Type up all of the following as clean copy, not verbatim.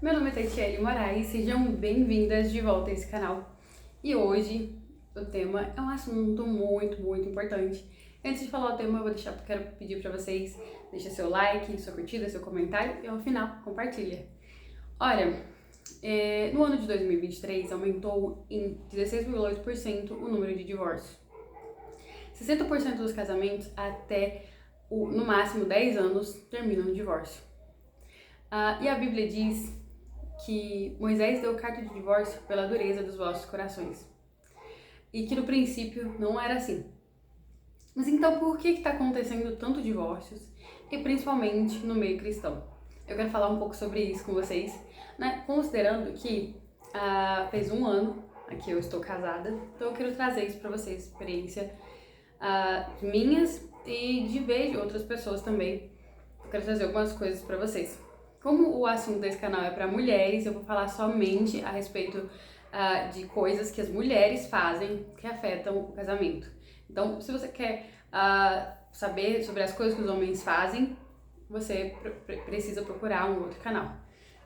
Meu nome é Tatiele Moraes, sejam bem-vindas de volta a esse canal. E hoje o tema é um assunto muito importante. Antes de falar o tema, quero pedir para vocês deixem seu like, sua curtida, seu comentário e ao final compartilha. Olha, no ano de 2023 aumentou em 16,8% o número de divórcios. 60% dos casamentos até no máximo 10 anos terminam no divórcio. E a Bíblia diz que Moisés deu carta de divórcio pela dureza dos vossos corações. E que no princípio não era assim. Mas então por que está acontecendo tanto divórcios? E principalmente no meio cristão? Eu quero falar um pouco sobre isso com vocês, né? Considerando que fez um ano que eu estou casada, então eu quero trazer isso para vocês, experiência minhas e de ver de outras pessoas também. Eu quero trazer algumas coisas para vocês. Como o assunto desse canal é para mulheres, eu vou falar somente a respeito de coisas que as mulheres fazem que afetam o casamento. Então, se você quer saber sobre as coisas que os homens fazem, você precisa procurar um outro canal,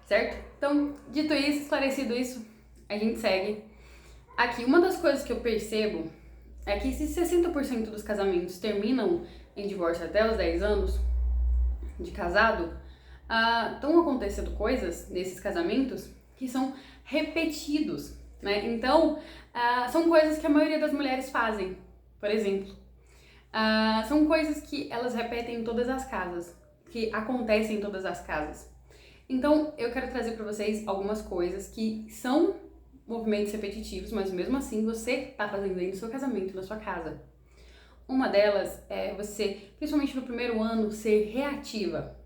certo? Então, dito isso, esclarecido isso, a gente segue. Aqui, uma das coisas que eu percebo é que se 60% dos casamentos terminam em divórcio até os 10 anos de casado, estão acontecendo coisas nesses casamentos que são repetidos, né? Então, são coisas que a maioria das mulheres fazem, por exemplo. São coisas que elas repetem em todas as casas, que acontecem em todas as casas. Então, eu quero trazer para vocês algumas coisas que são movimentos repetitivos, mas mesmo assim você está fazendo aí no seu casamento, na sua casa. Uma delas é você, principalmente no primeiro ano, ser reativa,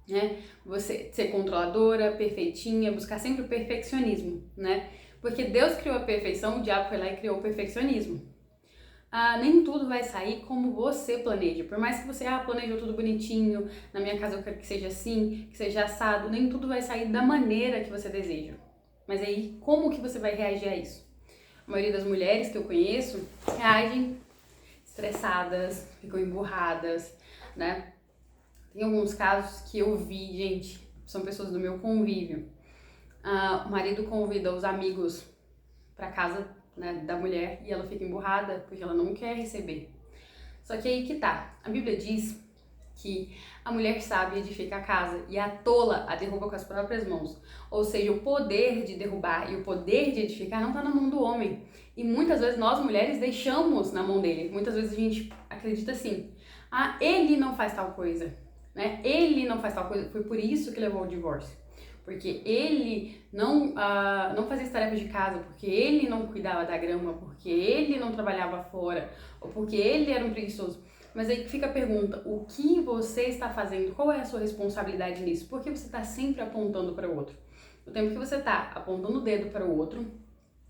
né? Você ser controladora, perfeitinha, buscar sempre o perfeccionismo, né? Porque Deus criou a perfeição, o diabo foi lá e criou o perfeccionismo. Nem tudo vai sair como você planeja. Por mais que você planejou tudo bonitinho, na minha casa eu quero que seja assim, que seja assado, nem tudo vai sair da maneira que você deseja. Mas aí, como que você vai reagir a isso? A maioria das mulheres que eu conheço reagem estressadas, ficam emburradas, né? Tem alguns casos que eu vi, gente, são pessoas do meu convívio. O marido convida os amigos para casa, né, da mulher e ela fica emburrada porque ela não quer receber. Só que aí que tá, a Bíblia diz que a mulher sábia edifica a casa e a tola a derruba com as próprias mãos. Ou seja, o poder de derrubar e o poder de edificar não tá na mão do homem. E muitas vezes nós mulheres deixamos na mão dele. Muitas vezes a gente acredita assim, ele não faz tal coisa, né? Ele não faz tal coisa, foi por isso que levou ao divórcio. Porque ele não fazia as tarefas de casa, porque ele não cuidava da grama, porque ele não trabalhava fora, ou porque ele era um preguiçoso. Mas aí fica a pergunta, o que você está fazendo? Qual é a sua responsabilidade nisso? Por que você está sempre apontando para o outro? No tempo que você está apontando o dedo para o outro,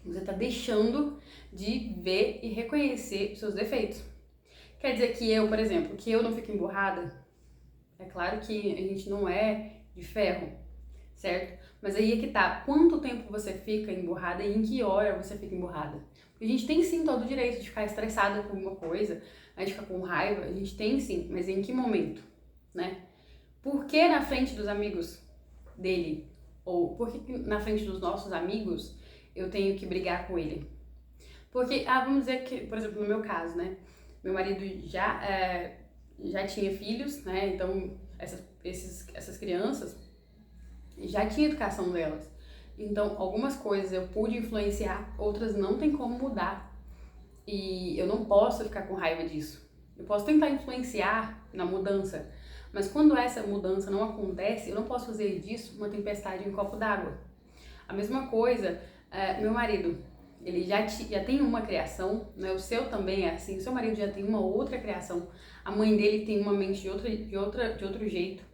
você está deixando de ver e reconhecer os seus defeitos. Quer dizer que eu, por exemplo, que eu não fico emburrada? É claro que a gente não é de ferro, certo? Mas aí é que tá, quanto tempo você fica emburrada e em que hora você fica emburrada? Porque a gente tem sim todo o direito de ficar estressada com alguma coisa, a gente fica com raiva, a gente tem sim, mas em que momento, né? Por que na frente dos amigos dele? Ou por que na frente dos nossos amigos eu tenho que brigar com ele? Porque, vamos dizer que, por exemplo, no meu caso, né? Meu marido já tinha filhos, né? Então essas crianças já tinha educação delas. Então, algumas coisas eu pude influenciar, outras não tem como mudar. E eu não posso ficar com raiva disso. Eu posso tentar influenciar na mudança, mas quando essa mudança não acontece, eu não posso fazer disso uma tempestade em um copo d'água. A mesma coisa, meu marido, ele já tem uma criação, né? O seu também é assim, o seu marido já tem uma outra criação, a mãe dele tem uma mente de outro jeito.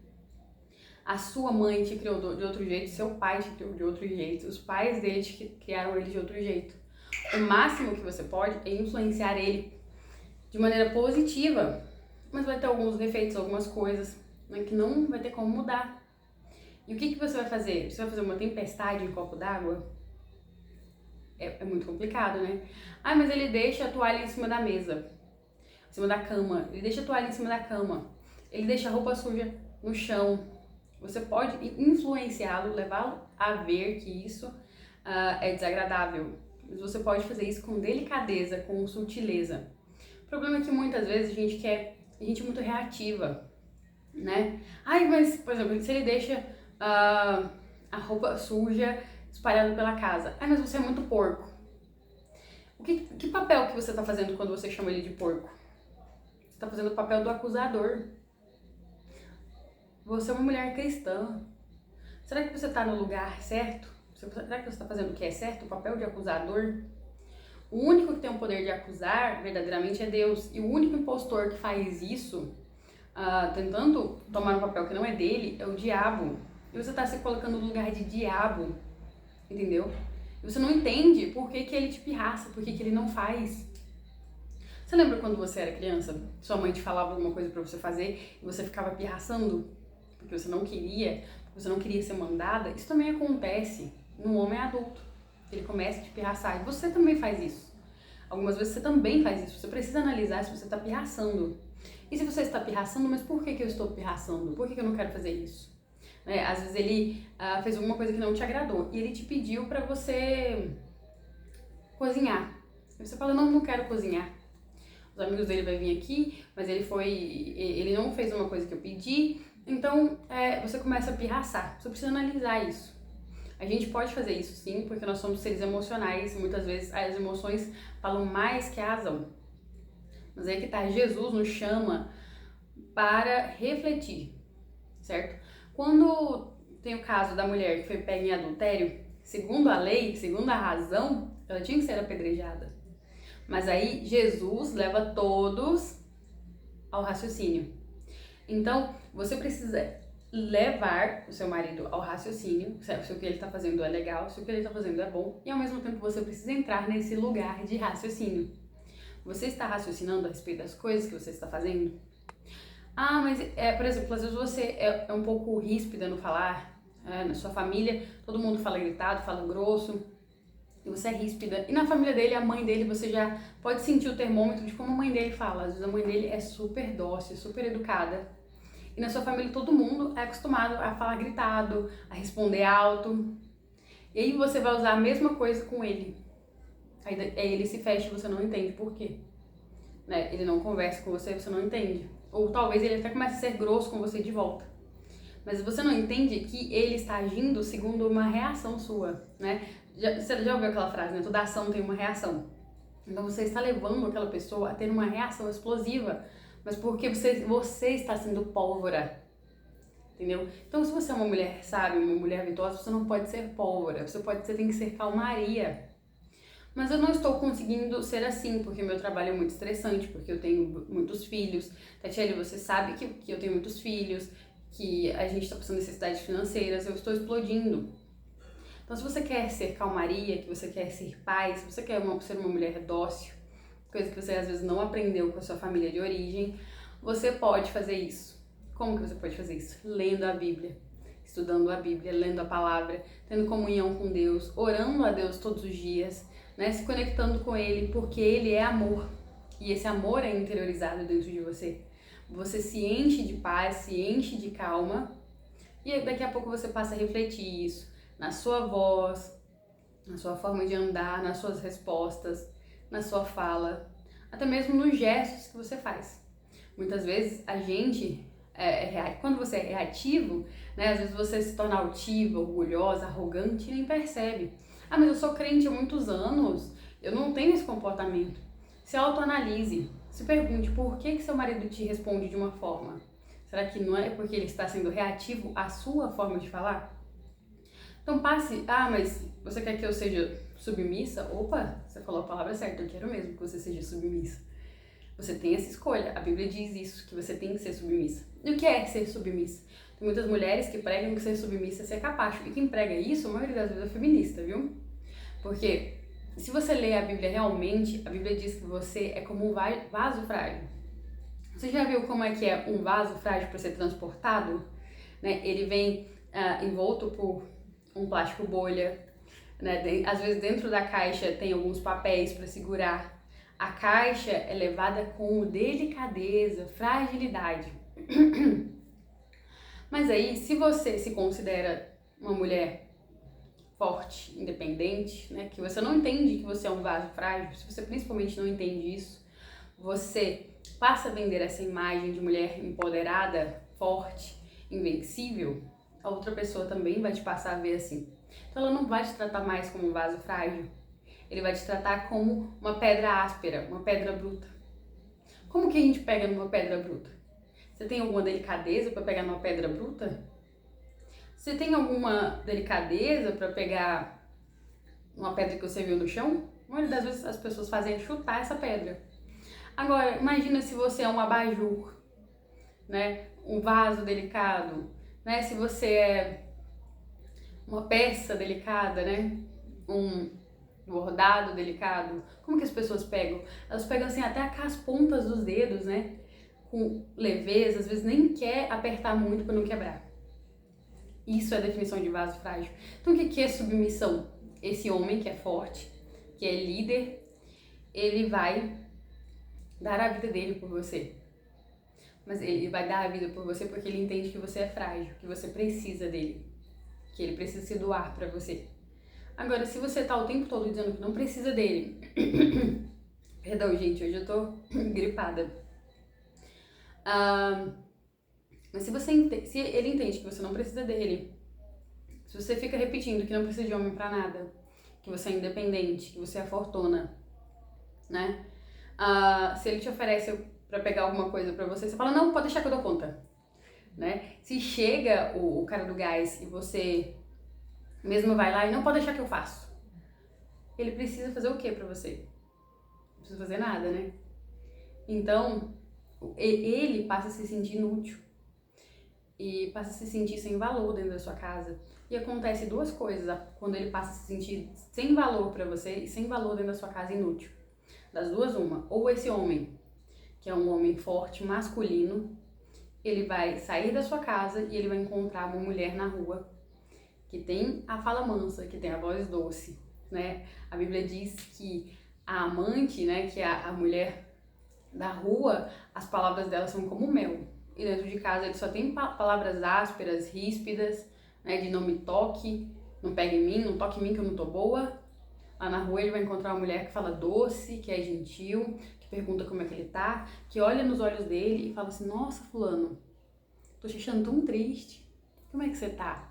A sua mãe te criou de outro jeito, seu pai te criou de outro jeito, os pais dele criaram ele de outro jeito. O máximo que você pode é influenciar ele de maneira positiva, mas vai ter alguns defeitos, algumas coisas, né, que não vai ter como mudar. E o que você vai fazer? Você vai fazer uma tempestade em um copo d'água? É muito complicado, né? Mas ele deixa a toalha em cima da mesa, em cima da cama, ele deixa a toalha em cima da cama, ele deixa a roupa suja no chão. Você pode influenciá-lo, levá-lo a ver que isso é desagradável. Mas você pode fazer isso com delicadeza, com sutileza. O problema é que muitas vezes a gente é muito reativa, né? Ai, mas, por exemplo, se ele deixa a roupa suja espalhada pela casa. Ai, mas você é muito porco. Que papel que você tá fazendo quando você chama ele de porco? Você tá fazendo o papel do acusador. Você é uma mulher cristã. Será que você tá no lugar certo? Será que você tá fazendo o que é certo? O papel de acusador? O único que tem o poder de acusar, verdadeiramente, é Deus. E o único impostor que faz isso, tentando tomar um papel que não é dele, é o diabo. E você tá se colocando no lugar de diabo, entendeu? E você não entende por que ele te pirraça, por que ele não faz. Você lembra quando você era criança? Sua mãe te falava alguma coisa pra você fazer e você ficava pirraçando porque você não queria ser mandada? Isso também acontece no homem adulto. Ele começa a te pirraçar e você também faz isso. Algumas vezes você também faz isso. Você precisa analisar se você está pirraçando. E se você está pirraçando, mas por que eu estou pirraçando? Por que eu não quero fazer isso? Às vezes ele fez alguma coisa que não te agradou e ele te pediu para você cozinhar. E você fala, não quero cozinhar. Os amigos dele vão vir aqui, mas ele não fez uma coisa que eu pedi. Então você começa a pirraçar. Você precisa analisar isso. A gente pode fazer isso sim, porque nós somos seres emocionais. Muitas vezes as emoções falam mais que a razão. Mas aí que tá, Jesus nos chama para refletir, certo? Quando tem o caso da mulher que foi pega em adultério, segundo a lei, segundo a razão, ela tinha que ser apedrejada. Mas aí Jesus leva todos ao raciocínio. Então, você precisa levar o seu marido ao raciocínio, se o que ele está fazendo é legal, se o que ele está fazendo é bom, e ao mesmo tempo você precisa entrar nesse lugar de raciocínio. Você está raciocinando a respeito das coisas que você está fazendo? Mas, por exemplo, às vezes você é um pouco ríspida no falar, na sua família, todo mundo fala gritado, fala grosso, e você é ríspida. E na família dele, a mãe dele, você já pode sentir o termômetro de como a mãe dele fala. Às vezes a mãe dele é super dócil, super educada. E na sua família todo mundo é acostumado a falar gritado, a alto. E aí você vai usar a mesma coisa com ele. Aí ele se fecha e você não entende por quê. Ele não conversa com você, você não entende. Ou talvez ele até comece a ser grosso com você de volta. Mas você não entende que ele está agindo segundo uma reação sua, né? Você já ouviu aquela frase, né? Toda ação tem uma reação. Então você está levando aquela pessoa a ter uma reação explosiva, mas porque você está sendo pólvora, entendeu? Então se você é uma mulher sábia, uma mulher virtuosa, você não pode ser pólvora, você tem que ser calmaria. Mas eu não estou conseguindo ser assim, porque meu trabalho é muito estressante, porque eu tenho muitos filhos. Tatiele, você sabe que eu tenho muitos filhos, que a gente está passando necessidades financeiras, eu estou explodindo. Então, se você quer ser calmaria, que você quer ser paz, se você quer ser uma mulher dócil, coisa que você às vezes não aprendeu com a sua família de origem, você pode fazer isso. Como que você pode fazer isso? Lendo a Bíblia, estudando a Bíblia, lendo a palavra, tendo comunhão com Deus, orando a Deus todos os dias, se conectando com Ele, porque Ele é amor. E esse amor é interiorizado dentro de você. Você se enche de paz, se enche de calma, e daqui a pouco você passa a refletir isso na sua voz, na sua forma de andar, nas suas respostas, na sua fala, até mesmo nos gestos que você faz. Muitas vezes a gente, quando você é reativo, às vezes você se torna altiva, orgulhosa, arrogante e nem percebe. Mas eu sou crente há muitos anos, eu não tenho esse comportamento. Se autoanalise, se pergunte por que seu marido te responde de uma forma. Será que não é porque ele está sendo reativo à sua forma de falar? Então passe, mas você quer que eu seja submissa? Opa, você falou a palavra certa, eu quero mesmo que você seja submissa. Você tem essa escolha, a Bíblia diz isso, que você tem que ser submissa. E o que é ser submissa? Tem muitas mulheres que pregam que ser submissa é ser capacho, e quem prega isso, a maioria das vezes é feminista, viu? Porque se você lê a Bíblia realmente, a Bíblia diz que você é como um vaso frágil. Você já viu como é que é um vaso frágil para ser transportado? Ele vem envolto por um plástico bolha, às vezes dentro da caixa tem alguns papéis para segurar. A caixa é levada com delicadeza, fragilidade. Mas aí, se você se considera uma mulher forte, independente, né, que você não entende que você é um vaso frágil, se você principalmente não entende isso, você passa a vender essa imagem de mulher empoderada, forte, invencível, a outra pessoa também vai te passar a ver assim. Então ela não vai te tratar mais como um vaso frágil, ele vai te tratar como uma pedra áspera, uma pedra bruta. Como que a gente pega numa pedra bruta? Você tem alguma delicadeza para pegar numa pedra bruta? Você tem alguma delicadeza para pegar uma pedra que você viu no chão? A maioria das vezes as pessoas fazem chutar essa pedra. Agora, imagina se você é um abajur, né? Um vaso delicado, né? Se você é uma peça delicada, né? Um bordado delicado. Como que as pessoas pegam? Elas pegam assim até as pontas dos dedos, né? Com leveza, às vezes nem quer apertar muito para não quebrar. Isso é a definição de vaso frágil. Então o que é submissão? Esse homem que é forte, que é líder, ele vai dar a vida dele por você. Mas ele vai dar a vida por você porque ele entende que você é frágil, que você precisa dele, que ele precisa se doar pra você. Agora, se você tá o tempo todo dizendo que não precisa dele... Perdão, gente, hoje eu tô gripada. Mas se ele entende que você não precisa dele, se você fica repetindo que não precisa de homem pra nada, que você é independente, que você é fortuna, né? Se ele te oferece pra pegar alguma coisa pra você, você fala, não, pode deixar que eu dou conta, né? Se chega o cara do gás e você mesmo vai lá e não pode deixar que eu faço, ele precisa fazer o que pra você? Não precisa fazer nada, né? Então, ele passa a se sentir inútil e passa a se sentir sem valor dentro da sua casa. E acontece duas coisas quando ele passa a se sentir sem valor pra você e sem valor dentro da sua casa, inútil. Das duas, uma. Ou esse homem, que é um homem forte, masculino, ele vai sair da sua casa e ele vai encontrar uma mulher na rua que tem a fala mansa, que tem a voz doce, né? A Bíblia diz que a amante, né, que é a mulher da rua, as palavras dela são como mel. E dentro de casa ele só tem palavras ásperas, ríspidas, né, de não me toque, não pegue em mim, não toque em mim que eu não tô boa. Lá na rua ele vai encontrar uma mulher que fala doce, que é gentil, que pergunta como é que ele tá, que olha nos olhos dele e fala assim, nossa, fulano, tô te achando tão triste, como é que você tá?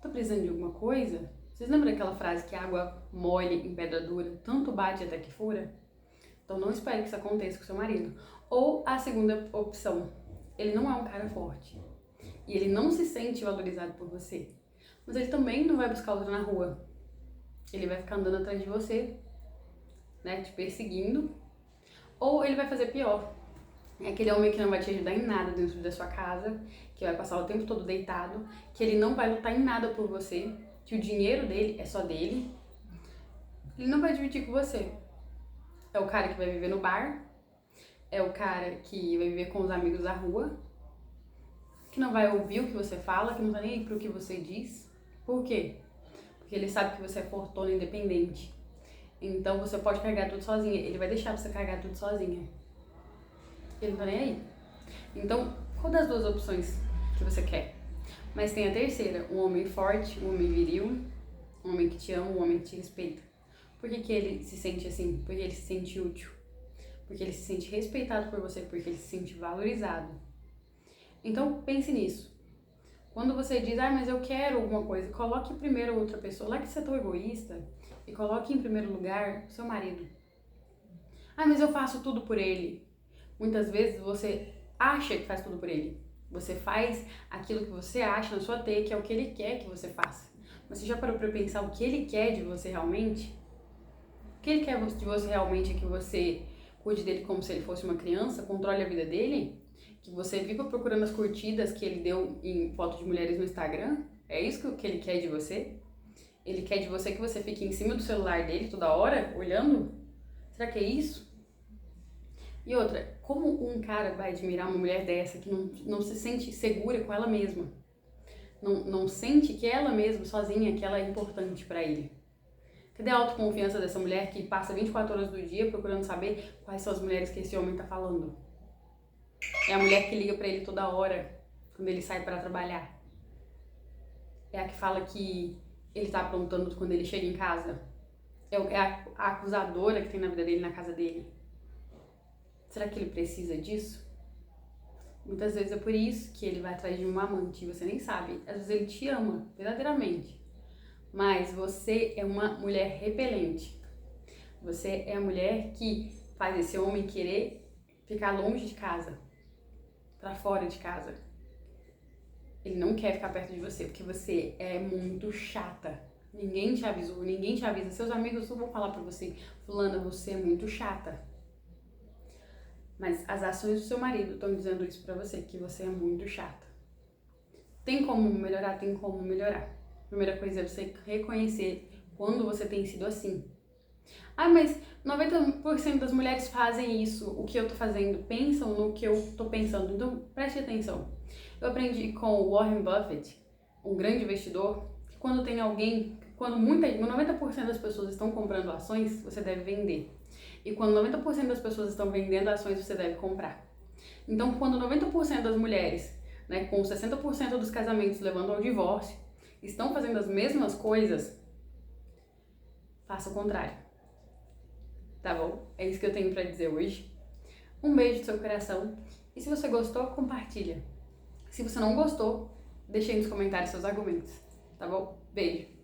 Tá precisando de alguma coisa? Vocês lembram daquela frase que água mole em pedra dura, tanto bate até que fura? Então não espere que isso aconteça com seu marido. Ou a segunda opção, ele não é um cara forte e ele não se sente valorizado por você, mas ele também não vai buscar outra na rua. Ele vai ficar andando atrás de você, né, te perseguindo. Ou ele vai fazer pior. É aquele homem que não vai te ajudar em nada dentro da sua casa, que vai passar o tempo todo deitado, que ele não vai lutar em nada por você, que o dinheiro dele é só dele. Ele não vai dividir com você. É o cara que vai viver no bar, é o cara que vai viver com os amigos da rua, que não vai ouvir o que você fala, que não tá nem aí pro que você diz. Por quê? Porque ele sabe que você é fortuna independente. Então você pode carregar tudo sozinha. Ele vai deixar você carregar tudo sozinha. Ele não tá nem aí. Então, qual das duas opções que você quer? Mas tem a terceira, um homem forte, um homem viril, um homem que te ama, um homem que te respeita. Por que ele se sente assim? Porque ele se sente útil. Porque ele se sente respeitado por você, porque ele se sente valorizado. Então, pense nisso. Quando você diz, mas eu quero alguma coisa, coloque primeiro outra pessoa. Lá que você é tão egoísta e coloque em primeiro lugar o seu marido. Mas eu faço tudo por ele. Muitas vezes você acha que faz tudo por ele. Você faz aquilo que você acha na sua teia que é o que ele quer que você faça. Mas você já parou pra pensar o que ele quer de você realmente? O que ele quer de você realmente é que você cuide dele como se ele fosse uma criança, controle a vida dele? Que você viva procurando as curtidas que ele deu em foto de mulheres no Instagram? É isso que ele quer de você? Ele quer de você que você fique em cima do celular dele toda hora, olhando? Será que é isso? E outra, como um cara vai admirar uma mulher dessa que não se sente segura com ela mesma? Não sente que ela mesma, sozinha, que ela é importante pra ele? Cadê a autoconfiança dessa mulher que passa 24 horas do dia procurando saber quais são as mulheres que esse homem tá falando? É a mulher que liga pra ele toda hora, quando ele sai para trabalhar? É a que fala que ele tá aprontando quando ele chega em casa? É a acusadora que tem na vida dele, na casa dele? Será que ele precisa disso? Muitas vezes é por isso que ele vai atrás de um amante e você nem sabe. Às vezes ele te ama, verdadeiramente. Mas você é uma mulher repelente. Você é a mulher que faz esse homem querer ficar longe de casa, pra fora de casa. Ele não quer ficar perto de você porque você é muito chata. Ninguém te avisou, ninguém te avisa. Seus amigos não vão falar pra você: fulana, você é muito chata. Mas as ações do seu marido estão dizendo isso pra você, que você é muito chata. Tem como melhorar? Tem como melhorar. A primeira coisa é você reconhecer quando você tem sido assim. Ah, mas 90% das mulheres fazem isso, o que eu tô fazendo, pensam no que eu tô pensando. Então, preste atenção. Eu aprendi com o Warren Buffett, um grande investidor, que quando tem alguém, quando 90% das pessoas estão comprando ações, você deve vender. E quando 90% das pessoas estão vendendo ações, você deve comprar. Então, quando 90% das mulheres, né, com 60% dos casamentos levando ao divórcio, estão fazendo as mesmas coisas, faça o contrário. Tá bom? É isso que eu tenho pra dizer hoje. Um beijo no seu coração. E se você gostou, compartilha. Se você não gostou, deixe aí nos comentários seus argumentos. Tá bom? Beijo.